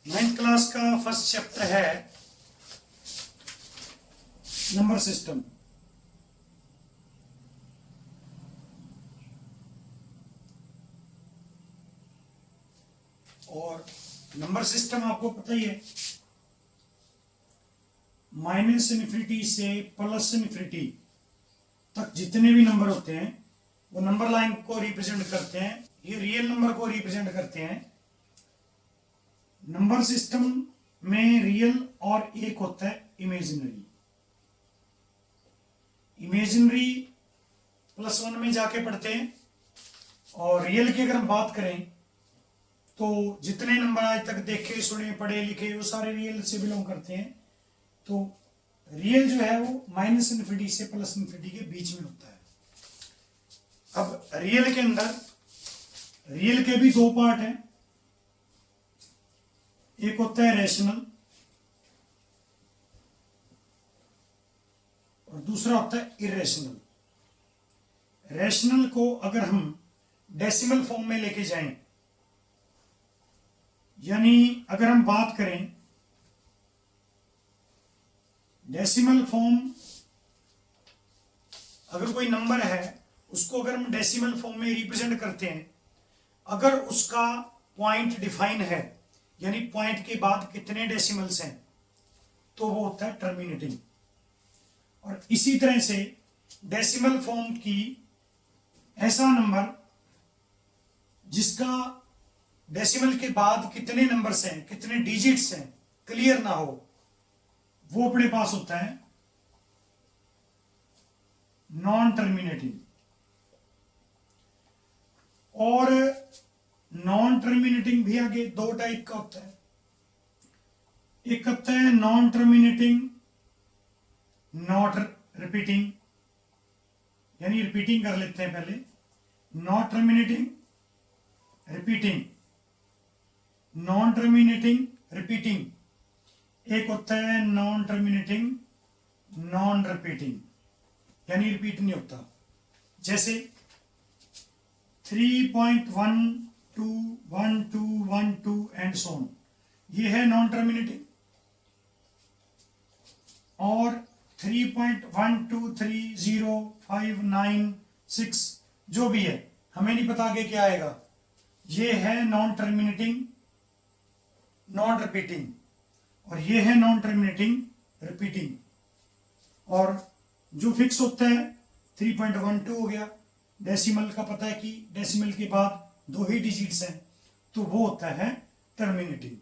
9th class का first chapter है number system. और नंबर सिस्टम आपको पता ही है, माइनस इन्फिनिटी से प्लस इन्फिनिटी तक जितने भी नंबर होते हैं वो नंबर लाइन को रिप्रेजेंट करते हैं। ये रियल नंबर को रिप्रेजेंट करते हैं। नंबर सिस्टम में रियल और एक होता है इमेजिनरी। इमेजिनरी +1 में जाके पढ़ते हैं। और रियल की अगर हम बात करें तो जितने नंबर आज तक देखे सुने पढ़े लिखे वो सारे रियल से बिलोंग करते हैं। तो रियल जो है वो माइनस इन्फिनिटी से प्लस इन्फिनिटी के बीच में होता है। अब रियल के अंदर रियल के भी दो पार्ट हैं। एक होता है रैशनल और दूसरा होता है इरेशनल। रैशनल को अगर हम डेसिमल फॉर्म में लेके जाएं, यानी अगर हम बात करें डेसिमल फॉर्म, अगर कोई नंबर है उसको अगर हम डेसिमल फॉर्म में रिप्रेजेंट करते हैं, अगर उसका पॉइंट डिफाइन है यानी पॉइंट के बाद कितने डेसिमल्स हैं तो वो होता है टर्मिनेटिंग। और इसी तरह से डेसिमल फॉर्म की ऐसा नंबर जिसका डेसिमल के बाद कितने नंबर्स हैं, कितने डिजिट्स हैं, क्लियर ना हो, वो अपने पास होता है नॉन टर्मिनेटिंग। और नॉन टर्मिनेटिंग भी आगे दो टाइप का होता है। एक होता है नॉन टर्मिनेटिंग नॉट रिपीटिंग, यानी रिपीटिंग कर लेते हैं पहले। Not terminating repeating, non terminating repeating. एक होता है नॉन टर्मिनेटिंग नॉन रिपीटिंग, यानी रिपीट नहीं होता। जैसे 3.1212 एंड सो ऑन, ये है नॉन टर्मिनेटिंग। और 3.1230596 जो भी है, हमें नहीं पता आगे क्या आएगा, ये है नॉन टर्मिनेटिंग नॉन रिपीटिंग और ये है नॉन टर्मिनेटिंग रिपीटिंग। और जो फिक्स होता है 3.12 हो गया, डेसिमल का पता है कि डेसिमल के बाद दो ही डिजिट्स हैं, तो वो होता है टर्मिनेटिंग।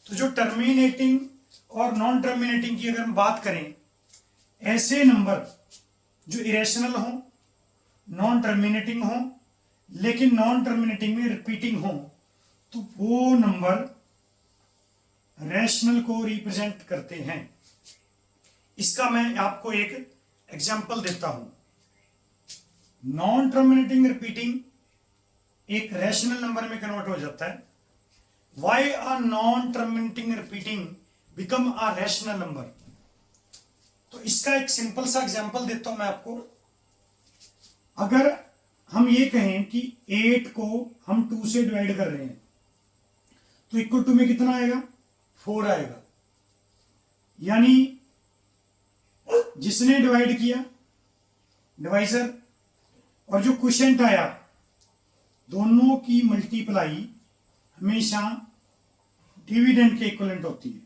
तो जो टर्मिनेटिंग और नॉन टर्मिनेटिंग की अगर हम बात करें, ऐसे नंबर जो इरेशनल हो, नॉन टर्मिनेटिंग हो, लेकिन नॉन टर्मिनेटिंग में रिपीटिंग हो, तो वो नंबर रैशनल को रिप्रेजेंट करते हैं। इसका मैं आपको एक एग्जांपल देता हूं। नॉन टर्मिनेटिंग रिपीटिंग एक रैशनल नंबर में कन्वर्ट हो जाता है। Why a non terminating repeating become a rational number? तो इसका एक सिंपल सा एग्जांपल देता हूं मैं आपको। अगर हम ये कहें कि 8 को हम 2 से डिवाइड कर रहे हैं तो इक्वल टू में कितना आएगा? 4 आएगा। यानी जिसने डिवाइड किया डिवाइजर और जो क्वोशिएंट आया, दोनों की मल्टीप्लाई हमेशा डिविडेंड के इक्विवेलेंट होती है।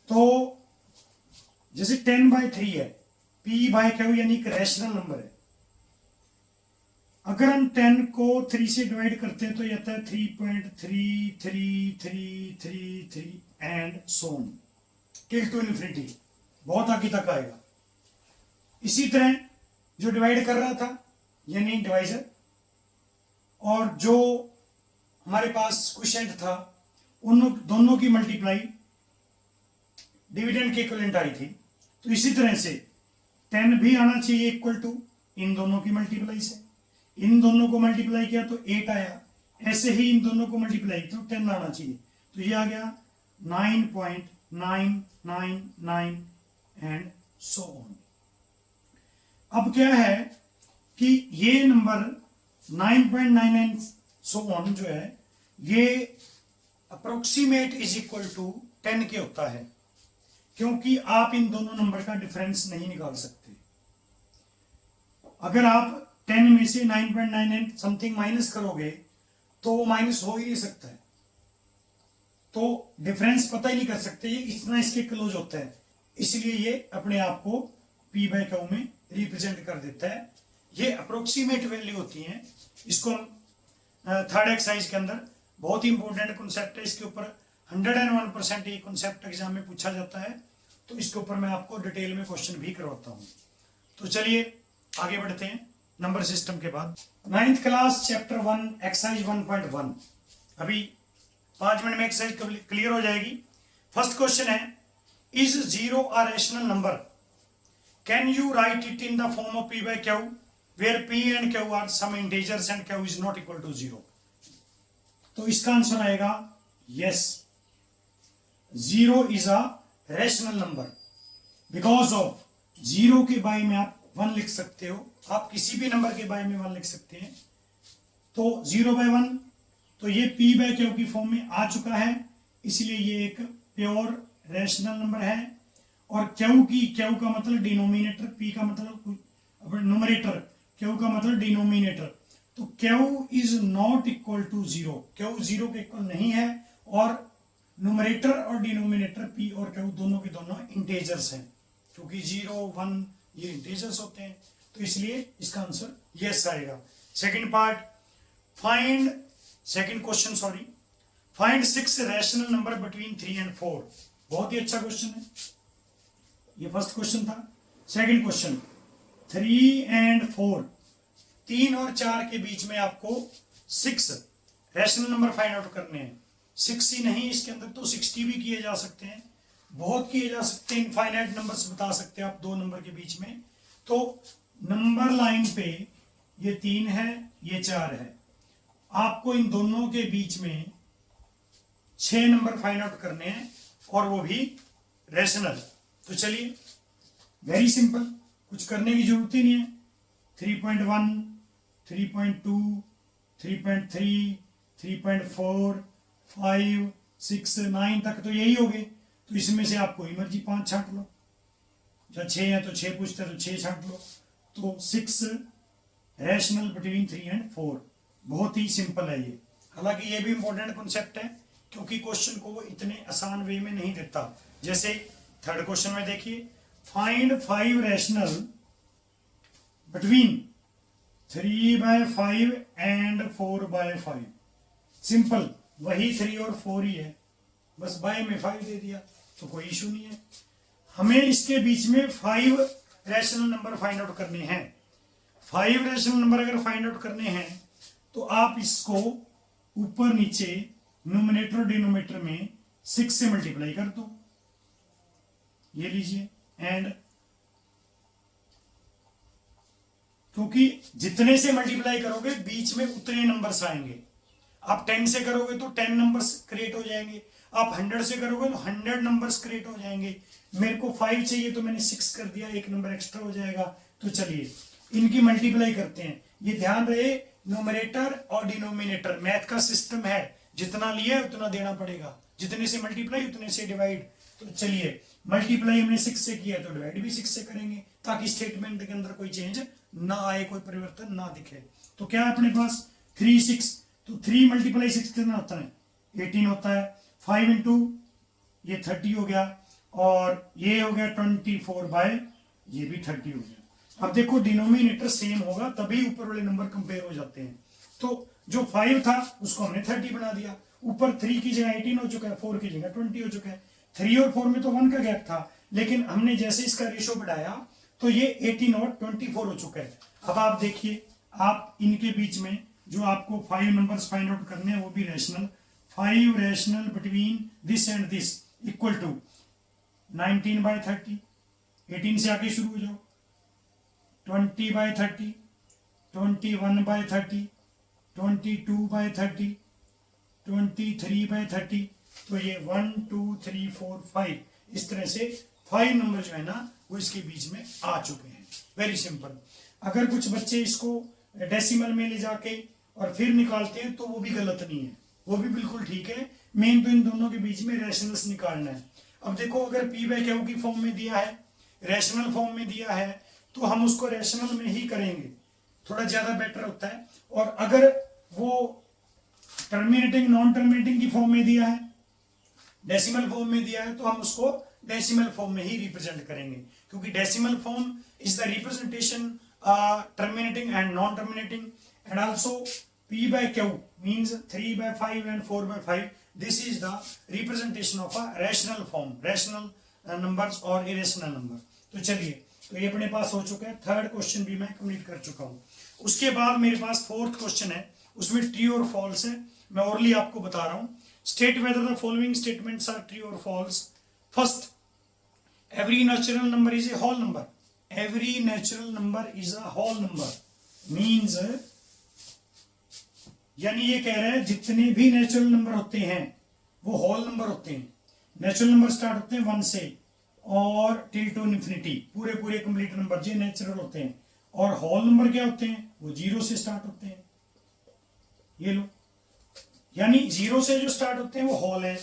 तो जैसे 10/3 है, p/q यानी एक रैशनल नंबर है। अगर हम 10 को 3 से डिवाइड करते हैं तो यह आता है 3.333333 and so on till two infinity, बहुत आगे तक आएगा। इसी तरह जो डिवाइड कर रहा था यानी डिवाइजर, और जो हमारे पास क्वोशिएंट था, उन दोनों की मल्टीप्लाई डिविडेंड के इक्विवेलेंट आई थी। तो इसी तरह से 10 भी आना चाहिए इक्वल टू इन दोनों की मल्टीप्लाई से। इन दोनों को मल्टीप्लाई किया तो 8 आया, ऐसे ही इन दोनों को मल्टीप्लाई तो 10 आना चाहिए। तो ये आ गया 9.999 एंड सो ऑन। अब क्या है कि ये नंबर 9.99 सो ऑन जो है ये अप्रोक्सीमेट इज इक्वल टू 10 के होता है, क्योंकि आप इन दोनों नंबर का डिफरेंस नहीं निकाल सकते। अगर आप 10 में से 9.99 समथिंग माइनस करोगे तो वो माइनस हो ही नहीं सकता है, तो डिफरेंस पता ही नहीं कर सकते, ये इतना इसके क्लोज होता है, इसलिए ये अपने आप को p बाय क्यू में रिप्रेजेंट कर देता है। ये अप्रोक्सीमेट वैल्यू होती है। इसको हम थर्ड एक्सरसाइज के अंदर बहुत ही इंपॉर्टेंट कॉन्सेप्ट है, इसके ऊपर 101% ये कॉन्सेप्ट एग्जाम में पूछा जाता है, तो इसके ऊपर मैं आपको डिटेल में क्वेश्चन भी करवाता हूँ। तो चलिए आगे बढ़ते हैं नंबर सिस्टम के बाद। 9th class chapter 1 exercise 1.1। अभी 5 मिनट में एक्सरसाइज क्लियर हो जाएगी। फर्स्ट क्वेश्चन है, is 0 a rational number, can you write it in the form of p by q where p and q are some integers and q is not equal to 0। तो इसका answer आएगा yes, 0 is a rational number because of 0 के bye में आप 1 लिख सकते हो, आप किसी भी नंबर के बाय में 1 लिख सकते हैं। तो 0/1, तो ये p बाय क्यू की फॉर्म में आ चुका है, इसलिए ये एक प्योर रैशनल नंबर है। और क्यू का मतलब डिनोमिनेटर, p का मतलब न्यूमरेटर, क्यू का मतलब डिनोमिनेटर। तो q is not equal to 0, q 0 के इक्वल नहीं है, और न्यूमरेटर और डिनोमिनेटर p और क्यू दोनों के दोनों इंटीजर्स हैं, क्योंकि 0, 1 ये इंटीजर्स होते हैं, तो इसलिए इसका आंसर यस आएगा। Second part, second question find 6 rational number between 3 and 4। बहुत ही अच्छा क्वेश्चन है, ये फर्स्ट क्वेश्चन था। सेकंड क्वेश्चन, 3 एंड 4, 3 और 4 के बीच में आपको 6 रैशनल नंबर फाइंड आउट करने हैं। 6 ही नहीं, इसके अंदर तो 60 भी किए जा सकते हैं, बहुत किए जा सकते हैं, इनफाइनाइट नंबर्स बता सकते हैं आप 2 नंबर के बीच में। तो नंबर लाइन पे ये 3 है, ये 4 है, आपको इन दोनों के बीच में 6 नंबर फाइंड आउट करने हैं, और वो भी रैशनल। तो चलिए, वेरी सिंपल, कुछ करने की जरूरत ही नहीं है। 3.1, 3.2, 3.3, 3.4, 5, 6, 9 तक तो यही हो गए। तो इसमें से आप कोई मर्जी 5 छांट लो, या 6 है तो 6 पूछते हैं तो 6 छांट लो। तो 6 रैशनल बिटवीन 3 एंड 4, बहुत ही सिंपल है ये। हालांकि ये भी इंपॉर्टेंट कॉन्सेप्ट है, क्योंकि क्वेश्चन को वो इतने आसान वे में नहीं देता। जैसे थर्ड क्वेश्चन में देखिए, find 5 rational between 3/5 and 4/5। Simple, वही 3 और 4 ही है, बस बाय में 5 दे दिया, तो कोई इशू नहीं है। हमें इसके बीच में 5 रैशनल नंबर फाइंड आउट करने हैं। 5 रैशनल नंबर अगर फाइंड आउट करने हैं तो आप इसको ऊपर नीचे न्यूमरेटर और डिनोमिनेटर में 6 से मल्टीप्लाई कर दो, ये लीजिए, एंड क्योंकि जितने से मल्टीप्लाई करोगे बीच में उतने नंबर्स आएंगे। आप 10 से करोगे तो 10 नंबर्स क्रिएट हो जाएंगे, आप 100 से करोगे तो 100 नंबर्स क्रिएट हो जाएंगे। मेरे को 5 चाहिए तो मैंने 6 कर दिया, एक नंबर एक्स्ट्रा हो जाएगा। तो चलिए इनकी मल्टीप्लाई करते हैं। ये ध्यान रहे, न्यूमरेटर और डिनोमिनेटर मैथ का सिस्टम है, जितना लिया उतना देना पड़ेगा, जितने से मल्टीप्लाई उतने से डिवाइड। तो चलिए, मल्टीप्लाई हमने 6 से किया तो डिवाइड भी 6 से करेंगे, ताकि स्टेटमेंट के अंदर कोई चेंज ना आए, कोई परिवर्तन ना दिखे। तो क्या है अपने पास 3, 6, तो 3 × 6 कितना होता है, 18 होता है। 5 इंटू ये 30 हो गया, और ये हो गया 24/, ये भी 30 हो गया। अब देखो डिनोमिनेटर सेम होगा तभी ऊपर वाले नंबर कंपेयर हो जाते हैं। तो जो 5 था उसको हमने 30 बना दिया, ऊपर 3 की जगह 18 हो चुका है, 4 की जगह 20 हो चुका है। 3 और 4 में तो 1 का गैप था, लेकिन हमने जैसे इसका रेशो बढ़ाया तो ये 18 और 24 हो चुका है। अब आप देखिए, आप इनके बीच में जो आपको 5 नंबर्स फाइंड आउट करने हैं वो भी rational. 5 rational between this and this equal to 19/30। 18 से आगे शुरू हो जाओ, 20/30, 21/30, 22/30, 23/30। तो ये 1, 2, 3, 4, 5, इस तरह से 5 नंबर जो है ना वो इसके बीच में आ चुके हैं। Very simple. अगर कुछ बच्चे इसको डेसिमल में ले जाके और फिर निकालते हैं तो वो भी गलत नहीं है, वो भी बिल्कुल ठीक है। मेन तो इन दोनों के बीच में रैशनल्स निकालना है। अब देखो अगर पी बाय क्यू की फॉर्म में दिया है, रैशनल फॉर्म में दिया है, तो हम उसको रैशनल में ही करेंगे, थोड़ा ज्यादा बेटर होता है। और अगर वो टर्मिनेटिंग नॉन टर्मिनेटिंग की फॉर्म में दिया है, डेसिमल फॉर्म में दिया है, तो हम उसको डेसिमल फॉर्म में ही रिप्रेजेंट करेंगे, क्योंकि decimal form is the representation terminating and non-terminating, and also p by q means 3 by 5 and 4 by 5. This is the representation of a rational form, rational numbers or irrational number. तो चलिए, तो ये अपने पास हो चुका है। थर्ड क्वेश्चन भी मैं कंप्लीट कर चुका हूँ। उसके बाद मेरे पास फोर्थ क्वेश्चन है, उसमें ट्रू और फॉल्स है। मैं ओरली आपको बता रहा हूँ। State whether the following statements are true or false. First, every natural number is a whole number. Every natural number is a whole number means, यानी ये कह रहे हैं जितने भी नेचुरल नंबर होते हैं वो होल नंबर होते हैं। नेचुरल नंबर स्टार्ट होते हैं 1 से और टिल टू इन्फिनिटी, पूरे पूरे कंप्लीट नंबर जो नेचुरल होते हैं। और होल नंबर क्या होते हैं? वो 0 से स्टार्ट होते हैं। ये लो, यानी 0 से जो स्टार्ट होते हैं वो होल है,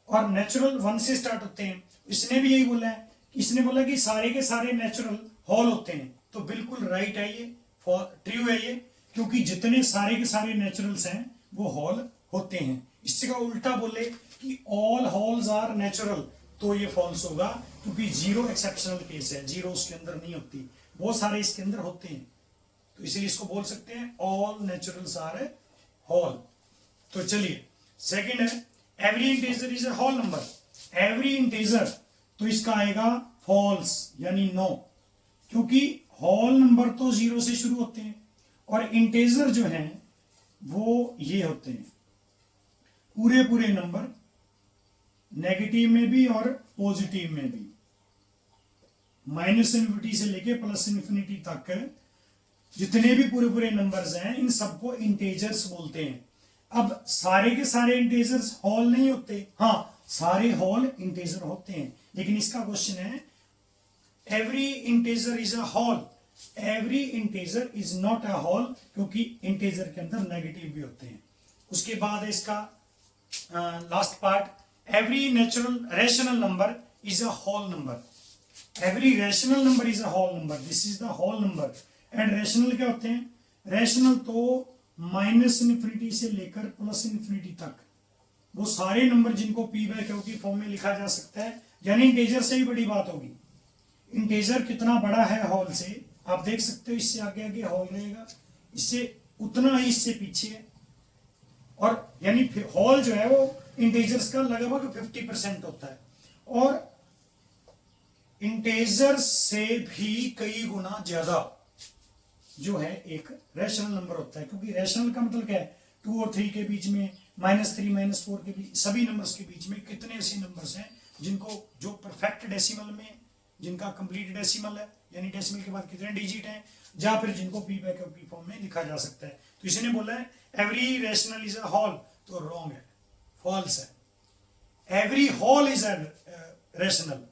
और नेचुरल 1 से स्टार्ट होते हैं। इसने भी यही बोला है, इसने बोला कि सारे के सारे नेचुरल होल होते हैं। तो बिल्कुल राइट है ये, ट्रू है ये, क्योंकि जितने सारे के सारे नेचुरल्स हैं वो होल होते हैं। इससे का उल्टा बोले कि ऑल होल्स आर नेचुरल, तो ये फॉल्स होगा, क्योंकि 0 एक्सेप्शनल केस है, 0 उसके अंदर नहीं होती, बहुत सारे इसके अंदर होते हैं। तो इसीलिए इसको बोल सकते हैं ऑल नेचुरल्स आर होल। तो चलिए, सेकंड है every integer is a whole number. Every integer, तो इसका आएगा फॉल्स, यानी नो, क्योंकि होल नंबर तो 0 से शुरू होते हैं और इंटीजर जो हैं वो ये होते हैं पूरे पूरे नंबर, नेगेटिव में भी और पॉजिटिव में भी, माइनस इन्फिनिटी से लेके प्लस इन्फिनिटी तक जितने भी पूरे पूरे नंबर्स हैं इन सबको इंटीजर्स बोलते हैं। अब सारे के सारे इंटीजर्स होल नहीं होते, हाँ सारे होल इंटीजर होते हैं, लेकिन इसका क्वेश्चन है every integer is a whole. Every integer is not a whole, क्योंकि इंटीजर के अंदर नेगेटिव भी होते हैं। उसके बाद इसका last part, every natural rational number is a whole number. Every rational number is a whole number, this is the whole number. And rational क्या होते हैं? रैशनल तो माइनस इन्फिनिटी से लेकर प्लस इन्फिनिटी तक वो सारे नंबर जिनको पी बाय क्यू की फॉर्म में लिखा जा सकता है, यानी इंटीजर से ही बड़ी बात होगी। इंटीजर कितना बड़ा है होल से, आप देख सकते हो, इससे आगे आगे होल रहेगा, इससे उतना ही इससे पीछे है। और यानी होल जो है वो इंटीजर्स का लगभग 50% होता है, और इंटीजर से भी कई गुना ज्यादा जो है एक रैशनल नंबर होता है। क्योंकि रैशनल का मतलब क्या है? 2 और 3 के बीच में, -3 -4 के बीच, सभी नंबर्स के बीच में कितने ऐसे नंबर्स हैं जिनको, जो परफेक्ट डेसिमल में, जिनका कंप्लीट डेसिमल है, यानी डेसिमल के बाद कितने डिजिट हैं, या फिर जिनको पी बाय क्यू की फॉर्म में लिखा जा सकता है। तो इसने बोला है every rational is a whole, तो रॉन्ग है, फॉल्स है। Every whole is a rational,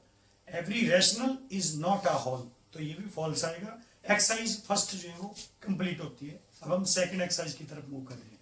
every rational is not a whole, तो ये भी फॉल्स आएगा। एक्सरसाइज फर्स्ट जो है वो कंप्लीट होती है। अब हम सेकंड एक्सरसाइज की तरफ मूव कर रहे हैं।